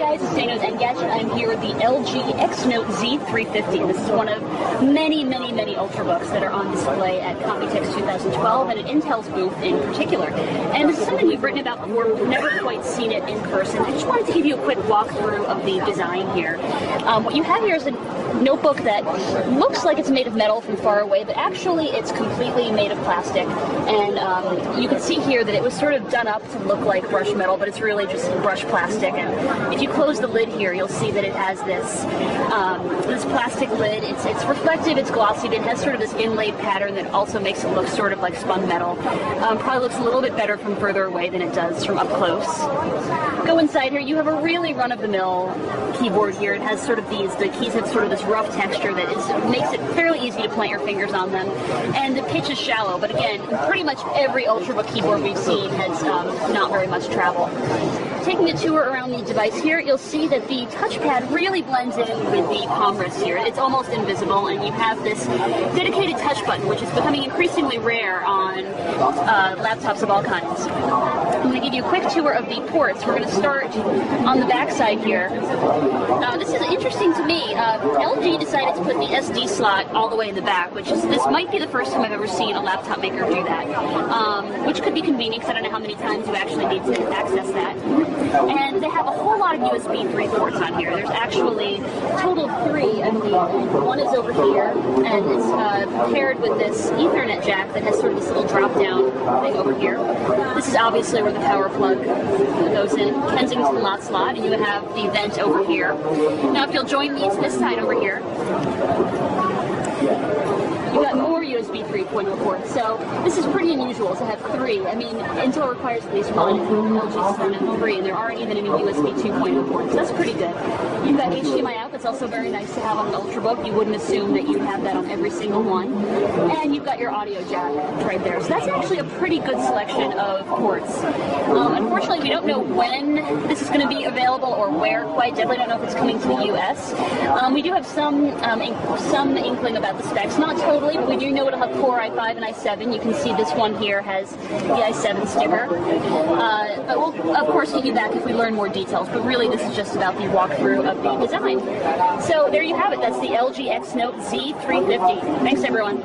guys, it's Dana with Engadget. I'm here with the LG X-Note Z350. This is one of many ultrabooks that are on display at Computex 2012 and at Intel's booth in particular. And this is something we've written about before, but we've never quite seen it in person. I just wanted to give you a quick walkthrough of the design here. What you have here is a notebook that looks like it's made of metal from far away, but actually it's completely made of plastic. And you can see here that it was sort of done up to look like brushed metal, but it's really just brushed plastic. And if you close the lid here, you'll see that it has this this plastic lid. It's reflective, it's glossy, but it has sort of this inlaid pattern that also makes it look sort of like spun metal. Probably looks a little bit better from further away than it does from up close. Go inside here, you have a really run-of-the-mill keyboard here. It has sort of the keys have sort of this rough texture that makes it fairly easy to plant your fingers on them. And the pitch is shallow, but again, pretty much every ultrabook keyboard we've seen has not very much travel. Taking a tour around the device here, you'll see that the touchpad really blends in with the palm wrist here. It's almost invisible, and you have this dedicated touch button, which is becoming increasingly rare on laptops of all kinds. I'm going to give you a quick tour of the ports. We're going to start on the back side here. This is interesting to me. LG decided to put the SD slot all the way in the back, this might be the first time I've ever seen a laptop maker do that, which could be convenient because I don't know how many times you actually need to access that. And they have a whole lot of USB 3 ports on here. There's actually a total of 3, I believe. One is over here, and it's paired with this Ethernet jack that has sort of this little drop-down thing over here. This is obviously where the power plug goes in. Kensington lot slot, and you have the vent over here. Now, if you'll join me to this side over here, you got more USB 3.0 ports, so this is pretty unusual to have 3. I mean, Intel requires at least 1, LG's done 3, and there aren't even any USB 2.0 ports. That's pretty good. You've got HDMI out, that's also very nice to have on an ultrabook. You wouldn't assume that you'd have that on every single one. And you've got your audio jack right there. So that's actually a pretty good selection of ports. Unfortunately, we don't know when this is going to be available or where quite. Definitely don't know if it's coming to the US. We do have some inkling about the specs. Not totally, but we do know it'll have Core i5 and i7. You can see this one here has the i7 sticker. But we'll, of course, give you back if we learn more details. But really, this is just about the walkthrough of the design. So there you have it. That's the LG X-Note Z350. Thanks, everyone.